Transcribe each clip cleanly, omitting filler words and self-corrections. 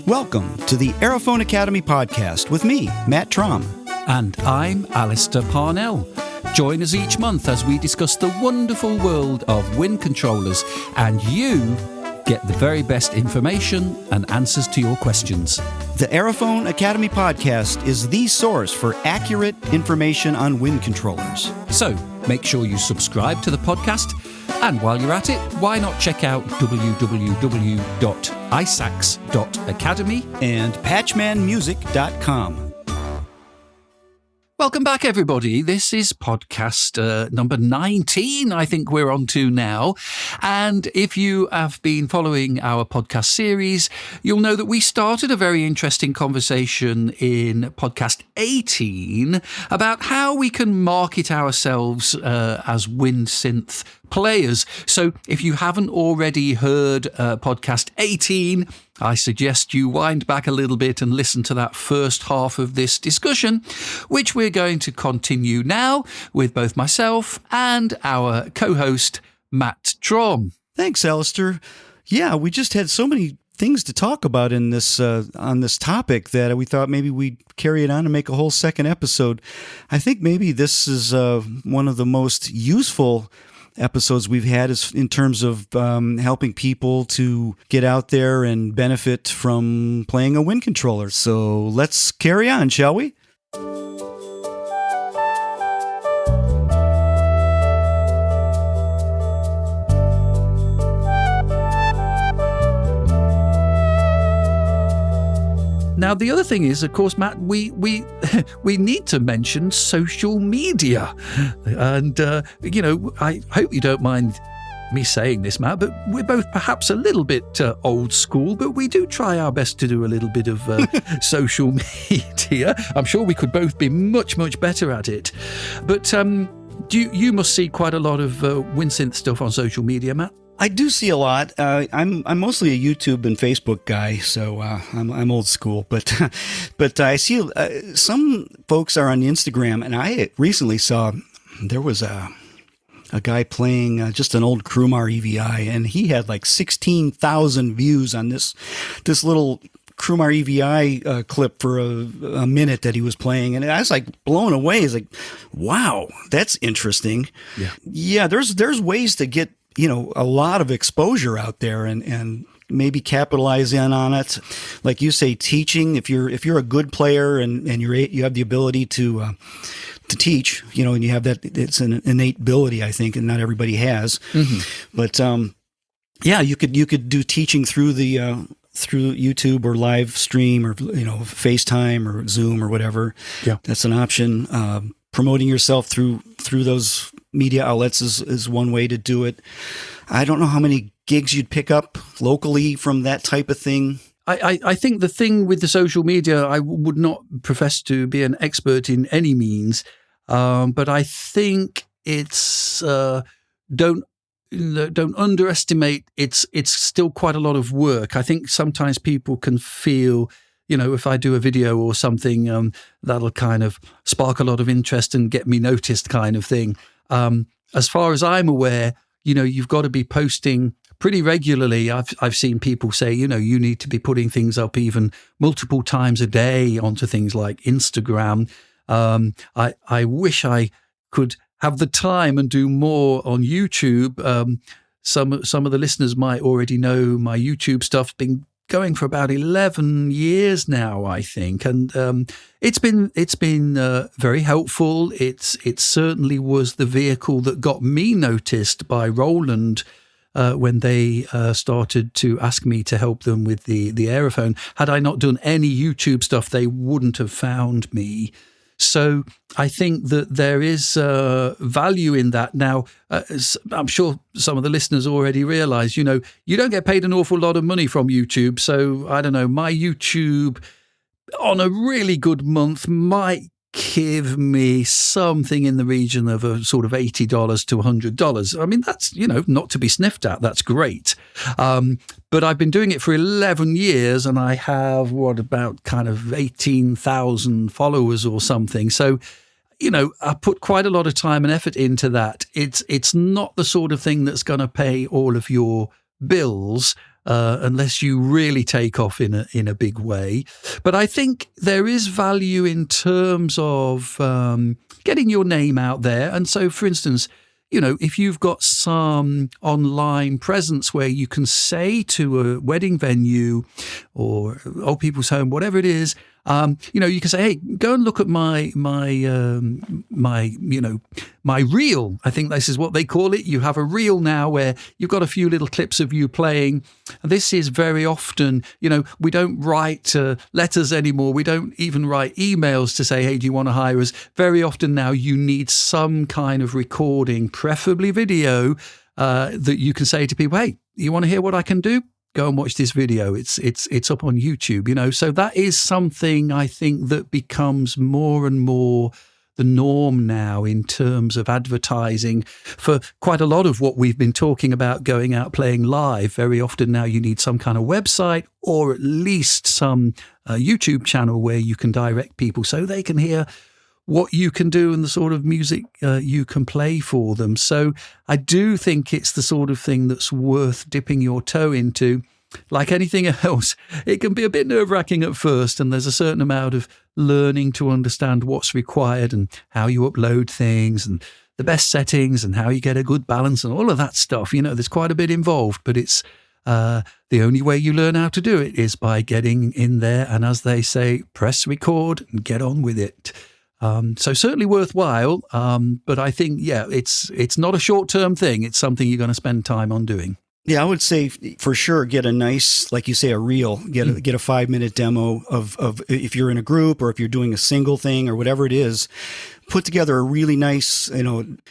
Welcome to the Aerophone Academy podcast with me, Matt Trom. And I'm Alistair Parnell. Join us each month as we discuss the wonderful world of wind controllers, and you get the very best information and answers to your questions. The Aerophone Academy podcast is the source for accurate information on wind controllers. So make sure you subscribe to the podcast, and while you're at it, why not check out www.isacs.academy and patchmanmusic.com. Welcome back, everybody. This is podcast number 19, I think we're on to now. And if you have been following our podcast series, you'll know that we started a very interesting conversation in podcast 18 about how we can market ourselves as wind synth players. So if you haven't already heard podcast 18, I suggest you wind back a little bit and listen to that first half of this discussion, which we're going to continue now with both myself and our co-host, Matt Trom. Thanks, Alistair. Yeah, we just had so many things to talk about in this on this topic that we thought maybe we'd carry it on and make a whole second episode. I think maybe this is one of the most useful episodes we've had is in terms of helping people to get out there and benefit from playing a wind controller. So let's carry on, shall we? Now, the other thing is, of course, Matt, we need to mention social media. And, I hope you don't mind me saying this, Matt, but we're both perhaps a little bit old school, but we do try our best to do a little bit of social media. I'm sure we could both be much, much better at it. But you must see quite a lot of wind synth stuff on social media, Matt? I do see a lot. I'm mostly a YouTube and Facebook guy, so I'm old school. But I see some folks are on Instagram, and I recently saw there was a guy playing just an old Crumar EVI, and he had like 16,000 views on this little Crumar EVI clip for a minute that he was playing, and I was like blown away. It's like, wow, that's interesting. Yeah. There's ways to get a lot of exposure out there and maybe capitalize in on it. Like you say, teaching, if you're a good player and you have the ability to teach, and you have that, it's an innate ability, I think, and not everybody has. Mm-hmm. But, you could do teaching through through YouTube or live stream or, FaceTime or Zoom or whatever. Yeah. That's an option. Promoting yourself through those media outlets is one way to do it. I don't know how many gigs you'd pick up locally from that type of thing. I think the thing with the social media, I would not profess to be an expert in any means, but I think it's don't underestimate. It's still quite a lot of work. I think sometimes people can feel, if I do a video or something, that'll kind of spark a lot of interest and get me noticed kind of thing. As far as I'm aware, you've got to be posting pretty regularly. I've seen people say, you need to be putting things up even multiple times a day onto things like Instagram. I wish I could have the time and do more on YouTube. Some of the listeners might already know my YouTube stuff's been going for about 11 years now, I think, and it's been very helpful. It certainly was the vehicle that got me noticed by Roland when they started to ask me to help them with the Aerophone. Had I not done any YouTube stuff, they wouldn't have found me. So I think that there is value in that. Now, I'm sure some of the listeners already realize, you don't get paid an awful lot of money from YouTube. So I don't know, my YouTube on a really good month might give me something in the region of a sort of $80 to $100. I mean, that's, not to be sniffed at. That's great. But I've been doing it for 11 years and I have, about kind of 18,000 followers or something. So, I put quite a lot of time and effort into that. It's not the sort of thing that's going to pay all of your bills. unless you really take off in a big way. But I think there is value in terms of getting your name out there. And so, for instance, if you've got some online presence where you can say to a wedding venue or old people's home, whatever it is, you can say, hey, go and look at my reel. I think this is what they call it. You have a reel now where you've got a few little clips of you playing. This is very often, we don't write letters anymore. We don't even write emails to say, hey, do you want to hire us? Very often now you need some kind of recording, preferably video, that you can say to people, hey, you want to hear what I can do? Go and watch this video. It's up on YouTube, So that is something I think that becomes more and more the norm now in terms of advertising for quite a lot of what we've been talking about going out playing live. Very often now you need some kind of website or at least some YouTube channel where you can direct people so they can hear what you can do and the sort of music you can play for them. So I do think it's the sort of thing that's worth dipping your toe into. Like anything else, it can be a bit nerve-wracking at first, and there's a certain amount of learning to understand what's required and how you upload things and the best settings and how you get a good balance and all of that stuff. There's quite a bit involved, but it's the only way you learn how to do it is by getting in there and, as they say, press record and get on with it. So certainly worthwhile, but I think, it's not a short-term thing. It's something you're going to spend time on doing. Yeah, I would say for sure get a nice, like you say, a reel. Get a 5-minute demo of if you're in a group or if you're doing a single thing or whatever it is. Put together a really nice,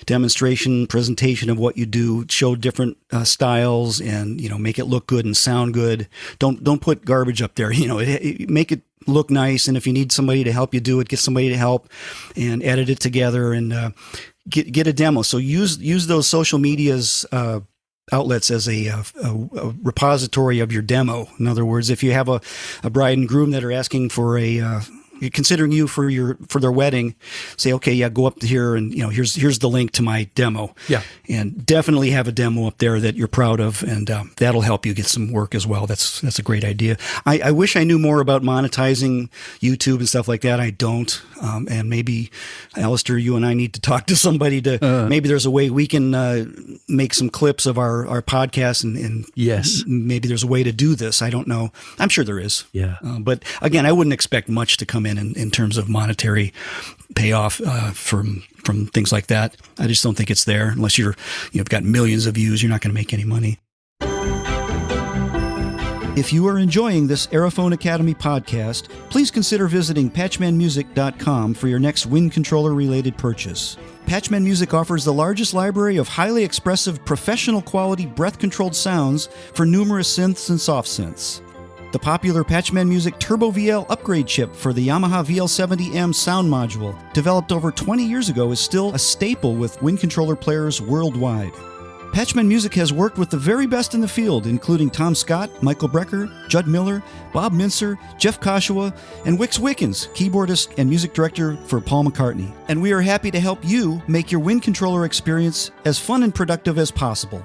demonstration presentation of what you do. Show different styles and make it look good and sound good. Don't put garbage up there. Make it look nice. And if you need somebody to help you do it, get somebody to help and edit it together and get a demo. So use those social medias. Outlets as a repository of your demo. In other words, if you have a bride and groom that are asking for considering you for their wedding, say, okay, yeah, go up here and here's the link to my demo. Yeah, and definitely have a demo up there that you're proud of, and that'll help you get some work as well. That's a great idea. I wish I knew more about monetizing YouTube and stuff like that. I don't, and maybe Alistair, you and I need to talk to somebody to maybe there's a way we can make some clips of our podcast and yes, maybe there's a way to do this. I don't know. I'm sure there is. Yeah, but again, I wouldn't expect much to come in terms of monetary payoff from things like that. I just don't think it's there unless you've got millions of views. You're not going to make any money. If you are enjoying this Aerophone Academy podcast, please consider visiting patchmanmusic.com for your next wind controller related purchase. Patchman Music offers the largest library of highly expressive, professional quality breath controlled sounds for numerous synths and soft synths. The popular Patchman Music Turbo VL upgrade chip for the Yamaha VL70-m sound module, developed over 20 years ago, is still a staple with wind controller players worldwide. Patchman Music has worked with the very best in the field, including Tom Scott, Michael Brecker, Judd Miller, Bob Mincer, Jeff Koshawa, and Wix Wickens, keyboardist and music director for Paul McCartney. And we are happy to help you make your wind controller experience as fun and productive as possible.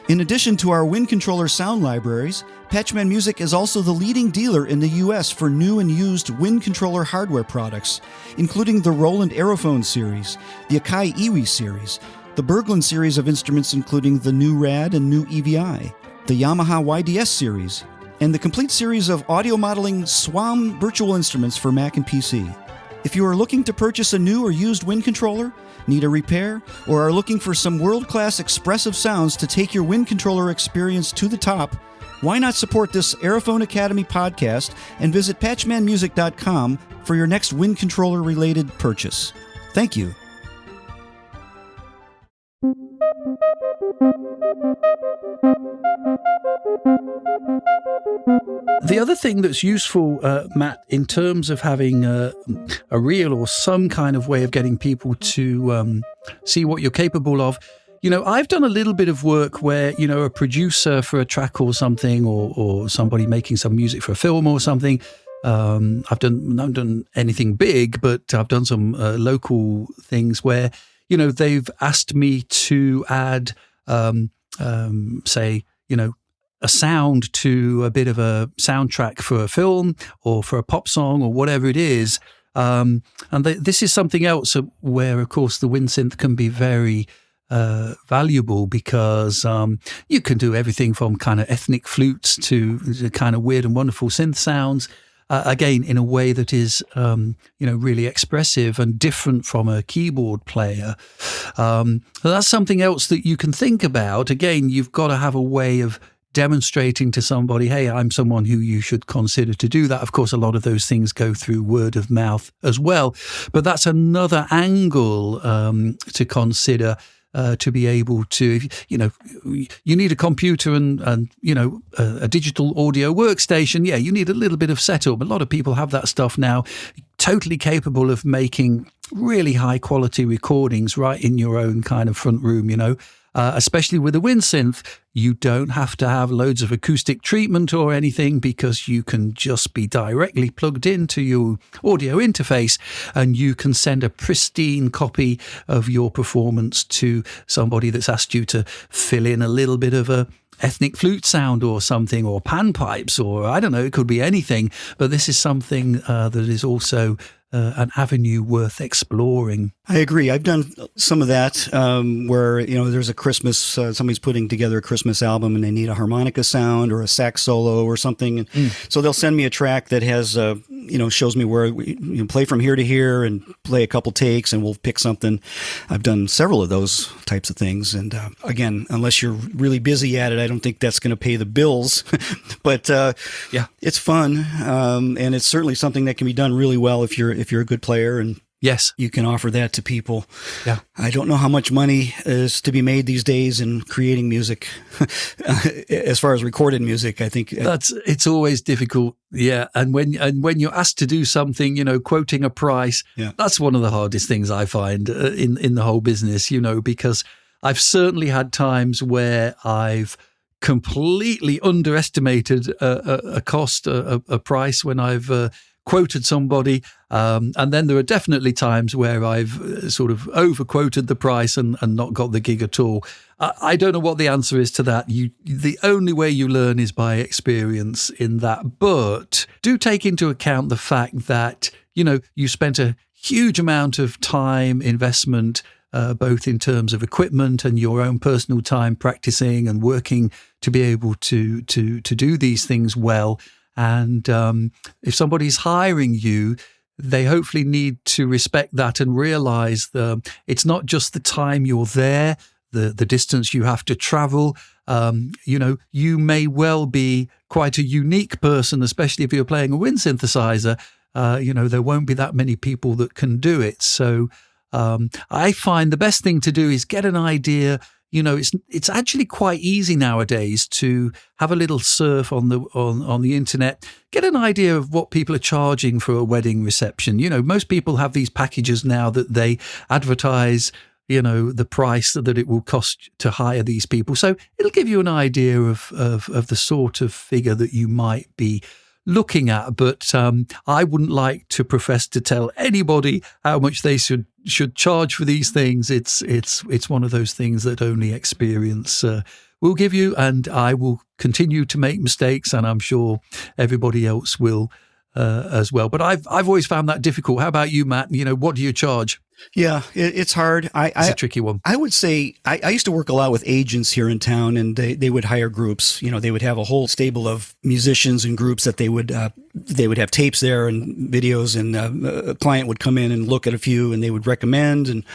In addition to our wind controller sound libraries, Patchman Music is also the leading dealer in the U.S. for new and used wind controller hardware products, including the Roland Aerophone series, the Akai Iwi series, the Berglund series of instruments including the new RAD and new EVI, the Yamaha YDS series, and the complete series of audio modeling SWAM virtual instruments for Mac and PC. If you are looking to purchase a new or used wind controller, need a repair, or are looking for some world-class expressive sounds to take your wind controller experience to the top, why not support this Aerophone Academy podcast and visit patchmanmusic.com for your next wind controller-related purchase. Thank you. The other thing that's useful, Matt, in terms of having a reel or some kind of way of getting people to see what you're capable of, I've done a little bit of work where, a producer for a track or something, or somebody making some music for a film or something. I've not done anything big, but I've done some local things where, they've asked me to add, say, a sound to a bit of a soundtrack for a film or for a pop song or whatever it is. This is something else where, of course, the wind synth can be very valuable because you can do everything from kind of ethnic flutes to kind of weird and wonderful synth sounds. Again, in a way that is, really expressive and different from a keyboard player. So that's something else that you can think about. Again, you've got to have a way of demonstrating to somebody, hey, I'm someone who you should consider to do that. Of course, a lot of those things go through word of mouth as well. But that's another angle to consider. To be able to, you need a computer and a digital audio workstation. Yeah, you need a little bit of setup. A lot of people have that stuff now, totally capable of making really high quality recordings right in your own kind of front room, especially with a wind synth. You don't have to have loads of acoustic treatment or anything because you can just be directly plugged into your audio interface and you can send a pristine copy of your performance to somebody that's asked you to fill in a little bit of a ethnic flute sound or something, or panpipes, or I don't know, it could be anything. But this is something that is also an avenue worth exploring. I agree. I've done some of that where, there's a Christmas, somebody's putting together a Christmas album and they need a harmonica sound or a sax solo or something. And so they'll send me a track that has, shows me where we play from here to here and play a couple takes and we'll pick something. I've done several of those types of things. And again, unless you're really busy at it, I don't think that's going to pay the bills. But yeah, it's fun. And it's certainly something that can be done really well if you're a good player, and yes, you can offer that to people. Yeah, I don't know how much money is to be made these days in creating music. As far as recorded music, I think it's always difficult. Yeah, and when you're asked to do something, quoting a price, that's one of the hardest things I find in the whole business. Because I've certainly had times where I've completely underestimated a cost, a price when I've quoted somebody, and then there are definitely times where I've sort of overquoted the price and not got the gig at all. I don't know what the answer is to that. The only way you learn is by experience in that. But do take into account the fact that you spent a huge amount of time investment, both in terms of equipment and your own personal time practicing and working to be able to do these things well. And if somebody's hiring you, they hopefully need to respect that and realize that it's not just the time you're there, the distance you have to travel. You may well be quite a unique person, especially if you're playing a wind synthesizer. There won't be that many people that can do it. So I find the best thing to do is get an idea. It's actually quite easy nowadays to have a little surf on the internet, get an idea of what people are charging for a wedding reception. Most people have these packages now that they advertise, the price that it will cost to hire these people. So it'll give you an idea of the sort of figure that you might be looking at. But I wouldn't like to profess to tell anybody how much they should charge for these things. It's one of those things that only experience will give you, and I will continue to make mistakes, and I'm sure everybody else will as well. But I've always found that difficult. How about you, Matt? What do you charge? Yeah, it's hard. It's a tricky one. I would say I used to work a lot with agents here in town, and they would hire groups. They would have a whole stable of musicians and groups that they would have tapes there and videos, and a client would come in and look at a few, and they would recommend, and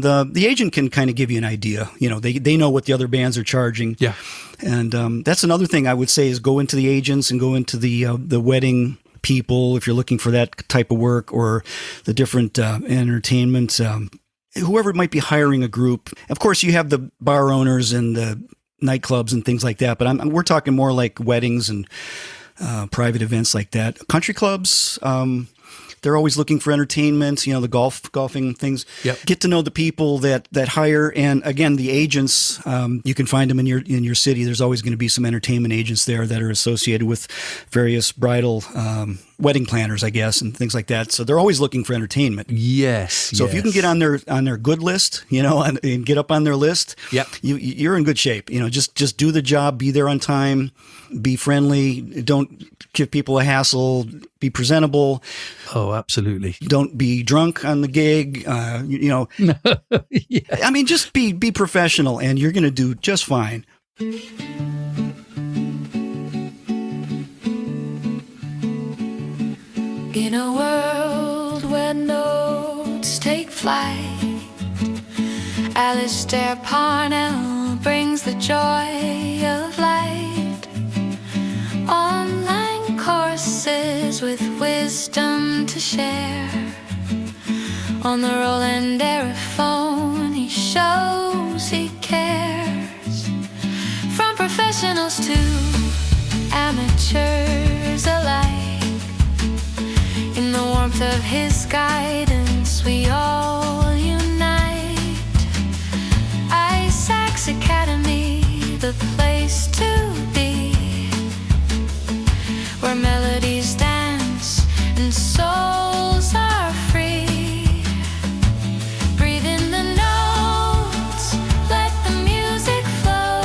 the agent can kind of give you an idea. They know what the other bands are charging. Yeah, and that's another thing I would say is go into the agents and go into the wedding people if you're looking for that type of work, or the different entertainment, whoever might be hiring a group. Of course, you have the bar owners and the nightclubs and things like that, but we're talking more like weddings and private events like that. Country clubs, they're always looking for entertainment, the golfing things. Yep. Get to know the people that hire. And again, the agents, you can find them in your city. There's always going to be some entertainment agents there that are associated with various bridal wedding planners, I guess, and things like that. So they're always looking for entertainment. Yes. So if you can get on their good list, and get up on their list, Yep. you're in good shape. Just do the job, be there on time, be friendly, don't give people a hassle, be presentable. Oh, absolutely. Don't be drunk on the gig. Yeah. I mean, just be professional, and you're going to do just fine. In a world where notes take flight, Alistair Parnell brings the joy of light. Online courses with wisdom to share. On the Roland Aerophone, he shows he cares. From professionals to amateurs alike, in the warmth of his guidance, we all unite. Isaac's Academy, the place to be, where melodies dance and souls are free. Breathe in the notes, let the music flow.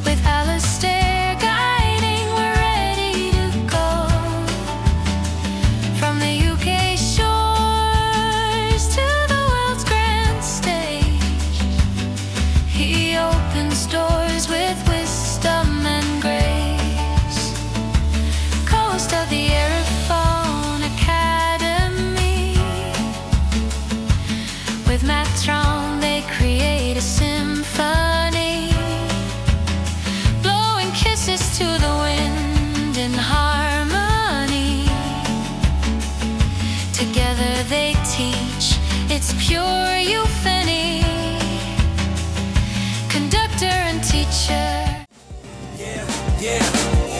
With Alistair guiding, we're ready to go. From the UK shores to the world's grand stage, he opens doors with wisdom and grace. Coast of the Aerophone Academy, with Matron they create a symphony, blowing kisses to the wind in harmony. Together they teach, it's pure euphony. Conductor and teacher. Yeah,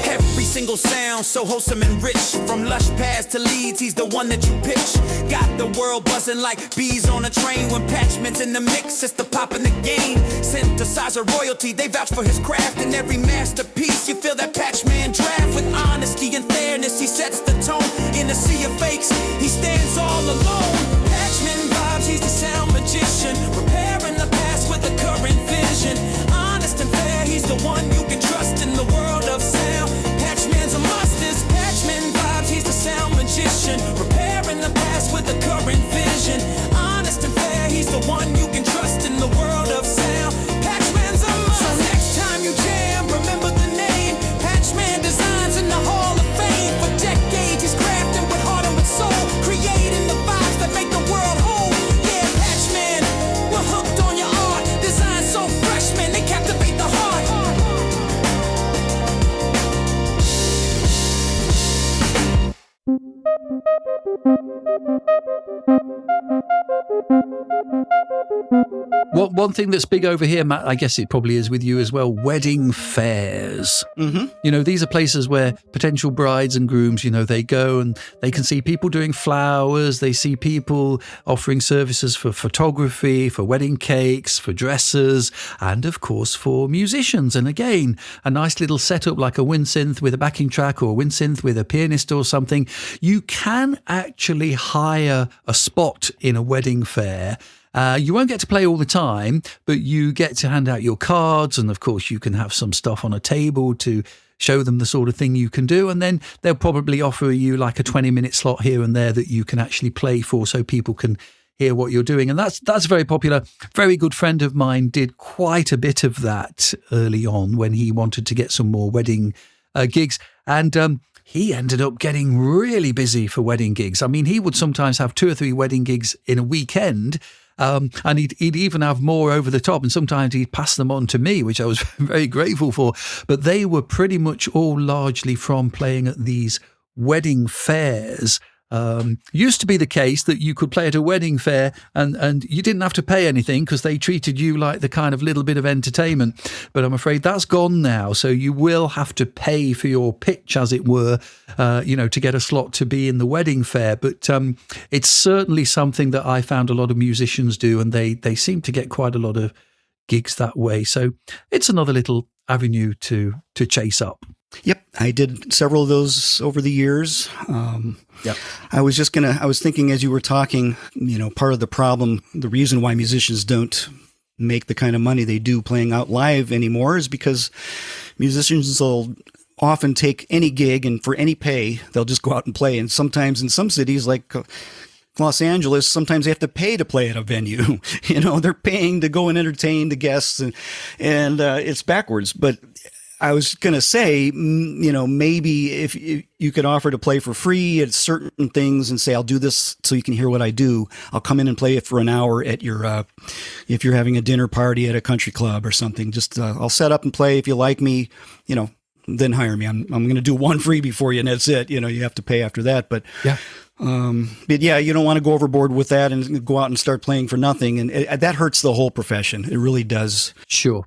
every single sound so wholesome and rich. From lush paths to leads, he's the one that you pitch. Got the world buzzing like bees on a train. When Patchman's in the mix, it's the pop in the game. Synthesizer royalty, they vouch for his craft. In every masterpiece, you feel that Patchman draft. With honesty and fairness, he sets the tone. In a sea of fakes, he stands all alone. Patchman vibes, he's the sound magician, repairing the past with a current vision. Honest and fair, he's the one you can trust in the world of sound. Patchman's a must, this Patchman vibes, he's the sound magician, repairing the past with a current vision. Honest and fair, he's the one you can trust in the world of sound. Patchman's a must. So next time you jam, remember the name. Patchman Designs in the Hall of Fame. For decades he's crafting with heart and with soul, creating the vibes that make the world whole. Yeah, Patchman, we're hooked on your art. Design so fresh, man, they captivate the heart. One thing that's big over here, Matt, I guess it probably is with you as well, wedding fairs. Mm-hmm. These are places where potential brides and grooms, they go and they can see people doing flowers. They see people offering services for photography, for wedding cakes, for dresses, and of course for musicians. And again, a nice little setup like a wind synth with a backing track or a wind synth with a pianist or something. You can actually hire a spot in a wedding fair. You won't get to play all the time, but you get to hand out your cards, and of course you can have some stuff on a table to show them the sort of thing you can do, and then they'll probably offer you like a 20-minute slot here and there that you can actually play for so people can hear what you're doing. And that's very popular. Very good friend of mine did quite a bit of that early on when he wanted to get some more wedding gigs, and he ended up getting really busy for wedding gigs. I mean, he would sometimes have 2 or 3 wedding gigs in a weekend. And he'd even have more over the top, and sometimes he'd pass them on to me, which I was very grateful for. But they were pretty much all largely from playing at these wedding fairs. Used to be the case that you could play at a wedding fair and you didn't have to pay anything because they treated you like the kind of little bit of entertainment. But I'm afraid that's gone now. So you will have to pay for your pitch, as it were, to get a slot to be in the wedding fair. But it's certainly something that I found a lot of musicians do, and they seem to get quite a lot of gigs that way. So it's another little avenue to chase up. Yep, I did several of those over the years. Yep. I was thinking as you were talking, part of the problem, the reason why musicians don't make the kind of money they do playing out live anymore is because musicians will often take any gig, and for any pay, they'll just go out and play. And sometimes in some cities like Los Angeles, sometimes they have to pay to play at a venue. They're paying to go and entertain the guests, and it's backwards. But I was going to say, maybe if you could offer to play for free at certain things and say, I'll do this so you can hear what I do. I'll come in and play it for an hour at your, if you're having a dinner party at a country club or something, just, I'll set up and play. If you like me, then hire me. I'm going to do one freebie for you and that's it. You have to pay after that. But yeah. You don't want to go overboard with that and go out and start playing for nothing. And that hurts the whole profession. It really does. Sure.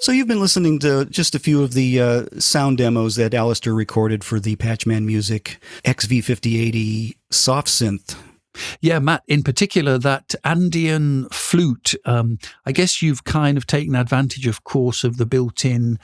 So you've been listening to just a few of the sound demos that Alistair recorded for the Patchman Music XV5080 soft synth. Yeah, Matt, in particular, that Andean flute, I guess you've kind of taken advantage, of course, of the built-in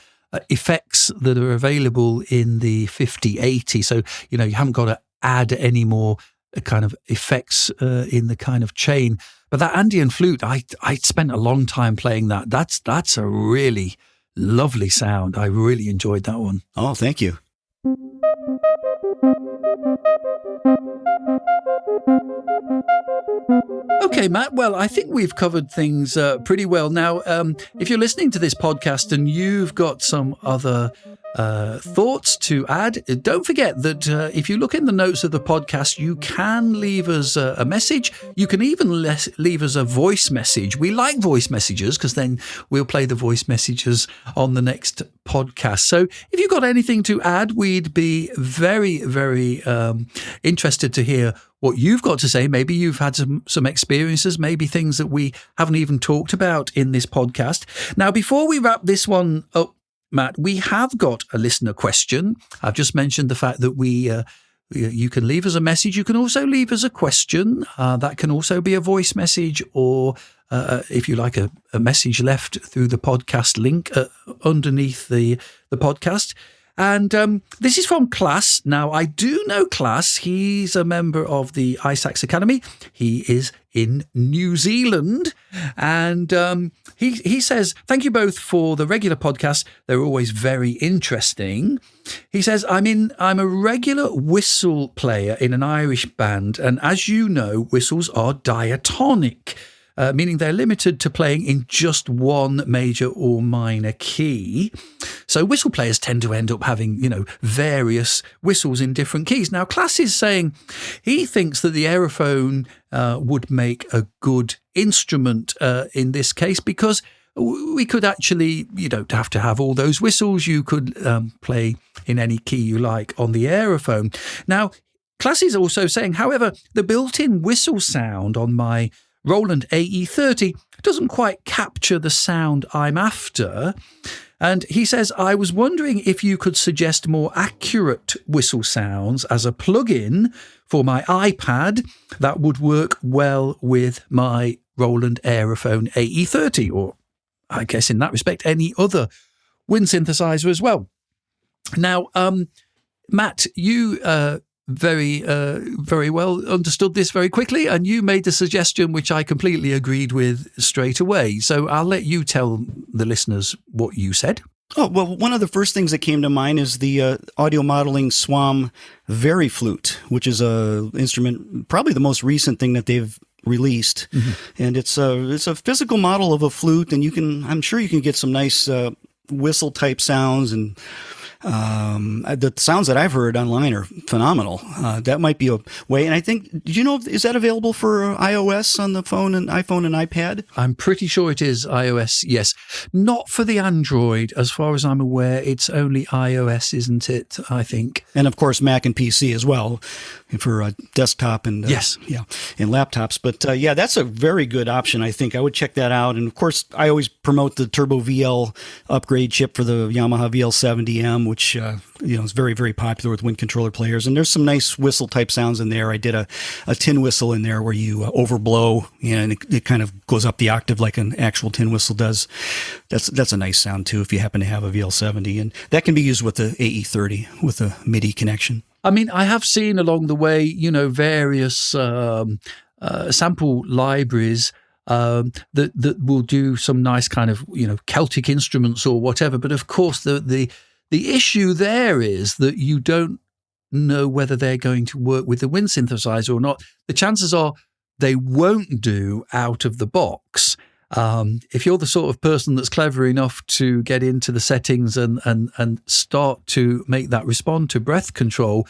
effects that are available in the 5080. So, you haven't got to add any more kind of effects in the kind of chain. But that Andean flute, I spent a long time playing that. That's a really lovely sound. I really enjoyed that one. Oh, thank you. Okay, Matt. Well, I think we've covered things pretty well. Now, if you're listening to this podcast and you've got some other thoughts to add, don't forget that if you look in the notes of the podcast, you can leave us a message. You can even leave us a voice message. We like voice messages because then we'll play the voice messages on the next podcast. So if you've got anything to add, we'd be very, very interested to hear what you've got to say. Maybe you've had some experiences, maybe things that we haven't even talked about in this podcast. Now, before we wrap this one up, Matt, we have got a listener question. I've just mentioned the fact that you can leave us a message. You can also leave us a question. That can also be a voice message, or if you like, a message left through the podcast link underneath the podcast. And this is from Klaas. Now, I do know Klaas. He's a member of the iSax Academy. He is in New Zealand. And he says, thank you both for the regular podcasts. They're always very interesting. He says, I'm a regular whistle player in an Irish band. And as you know, whistles are diatonic, meaning they're limited to playing in just one major or minor key. So whistle players tend to end up having, various whistles in different keys. Now, Klaas is saying he thinks that the aerophone would make a good instrument in this case, because we could actually, you don't have to have all those whistles. You could play in any key you like on the aerophone. Now, Klaas is also saying, however, the built-in whistle sound on my Roland AE30 doesn't quite capture the sound I'm after. And he says, I was wondering if you could suggest more accurate whistle sounds as a plug-in for my iPad that would work well with my Roland Aerophone AE30, or I guess in that respect, any other wind synthesizer as well. Now, Matt, you very well understood this very quickly, and you made the suggestion which I completely agreed with straight away. So I'll let you tell the listeners what you said. Oh, well, one of the first things that came to mind is the audio modeling SWAM VL70-m, which is a instrument, probably the most recent thing that they've released. Mm-hmm. And it's a physical model of a flute, and I'm sure you can get some nice whistle type sounds, and the sounds that I've heard online are phenomenal. That might be a way. And I think, did you know, is that available for iOS on the phone and iPhone and iPad? I'm pretty sure it is iOS, yes. Not for the Android. As far as I'm aware, it's only iOS, isn't it, I think? And of course, Mac and PC as well for desktop and yes, and laptops. But that's a very good option. I think I would check that out. And of course, I always promote the Turbo VL upgrade chip for the Yamaha VL70-m, which is very, very popular with wind controller players. And there's some nice whistle type sounds in there. I did a tin whistle in there where you overblow, and it kind of goes up the octave like an actual tin whistle does. That's a nice sound too if you happen to have a VL70, and that can be used with the AE30 with a MIDI connection. I mean, I have seen along the way, various sample libraries that will do some nice kind of, Celtic instruments or whatever. But of course, the issue there is that you don't know whether they're going to work with the wind synthesizer or not. The chances are they won't do out of the box. If you're the sort of person that's clever enough to get into the settings and start to make that respond to breath control,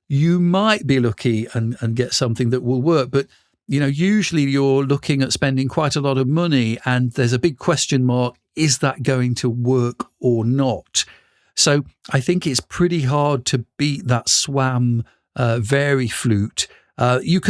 you might be lucky and get something that will work. But, usually you're looking at spending quite a lot of money, and there's a big question mark, is that going to work or not? So I think it's pretty hard to beat that SWAM VL70-m. You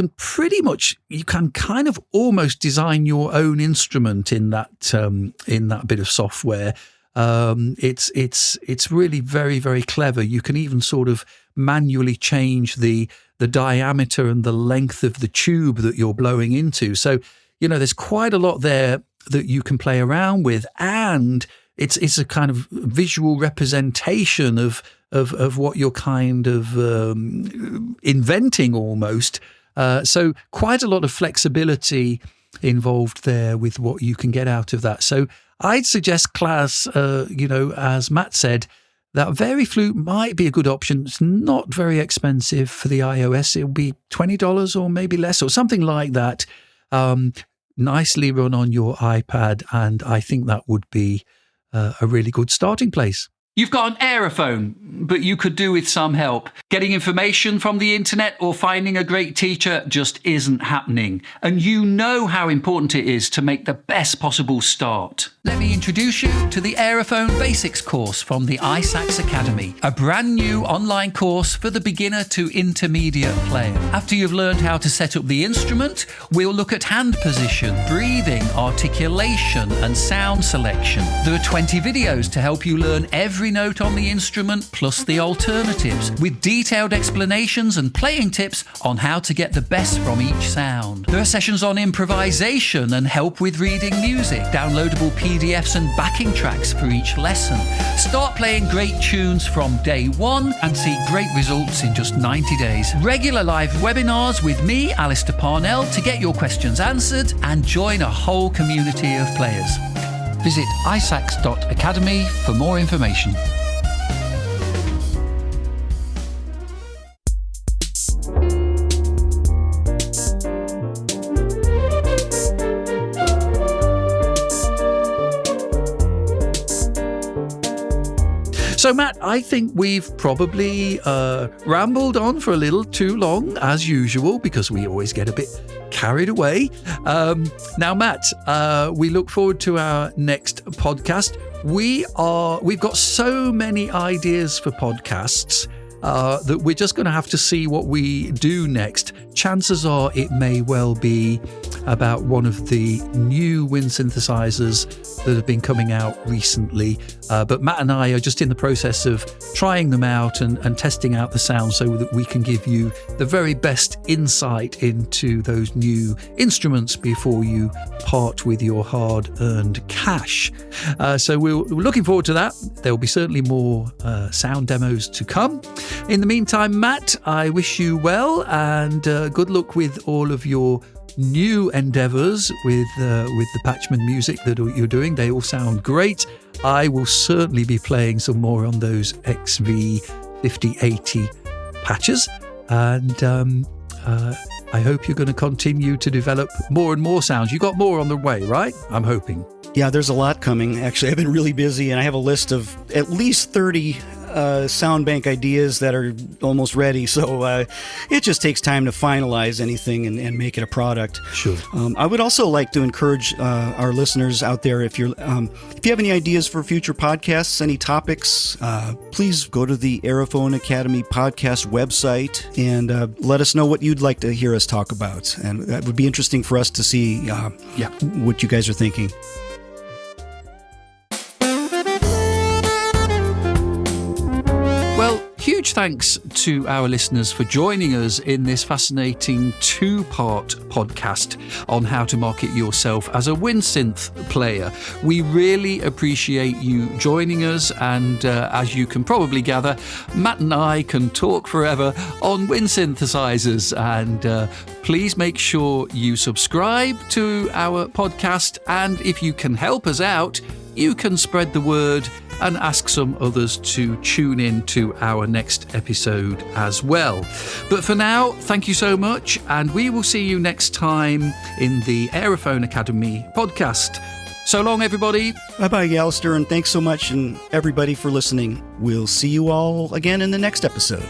can kind of almost design your own instrument in that bit of software. It's really very, very clever. You can even sort of manually change the diameter and the length of the tube that you're blowing into. So, there's quite a lot there that you can play around with, and it's a kind of visual representation of what you're kind of inventing almost. So quite a lot of flexibility involved there with what you can get out of that. So I'd suggest, Klaas, as Matt said, that VL70-m might be a good option. It's not very expensive for the iOS. It'll be $20 or maybe less or something like that. Nicely run on your iPad, and I think that would be a really good starting place. You've got an aerophone, but you could do with some help. Getting information from the internet or finding a great teacher just isn't happening. And you know how important it is to make the best possible start. Let me introduce you to the Aerophone Basics course from the iSax Academy, a brand new online course for the beginner to intermediate player. After you've learned how to set up the instrument, we'll look at hand position, breathing, articulation, and sound selection. There are 20 videos to help you learn every every note on the instrument plus the alternatives, with detailed explanations and playing tips on how to get the best from each sound. There are sessions on improvisation and help with reading music, downloadable PDFs and backing tracks for each lesson. Start playing great tunes from day one and see great results in just 90 days. Regular live webinars with me, Alistair Parnell, to get your questions answered and join a whole community of players. Visit isacs.academy for more information. So, Matt, I think we've probably rambled on for a little too long, as usual, because we always get a bit carried away. Now, Matt, we look forward to our next podcast. We've got so many ideas for podcasts that we're just going to have to see what we do next. Chances are it may well be about one of the new wind synthesizers that have been coming out recently. But Matt and I are just in the process of trying them out and testing out the sound so that we can give you the very best insight into those new instruments before you part with your hard-earned cash. So we're looking forward to that. There will be certainly more sound demos to come. In the meantime, Matt, I wish you well and good luck with all of your new endeavours with the Patchman music that you're doing. They all sound great. I will certainly be playing some more on those XV5080 patches, and I hope you're going to continue to develop more and more sounds. You got more on the way, right? I'm hoping. Yeah, there's a lot coming. Actually, I've been really busy, and I have a list of at least 30 sound bank ideas that are almost ready. So it just takes time to finalize anything and make it a product. Sure. I would also like to encourage our listeners out there, if you have any ideas for future podcasts, any topics, please go to the Aerophone Academy podcast website and let us know what you'd like to hear us talk about. And that would be interesting for us to see what you guys are thinking. Huge thanks to our listeners for joining us in this fascinating two-part podcast on how to market yourself as a wind synth player. We really appreciate you joining us, and as you can probably gather, Matt and I can talk forever on wind synthesizers, and please make sure you subscribe to our podcast, and if you can help us out, you can spread the word and ask some others to tune in to our next episode as well. But for now, thank you so much, and we will see you next time in the Aerophone Academy podcast. So long, everybody. Bye-bye, Alistair, and thanks so much, and everybody, for listening. We'll see you all again in the next episode.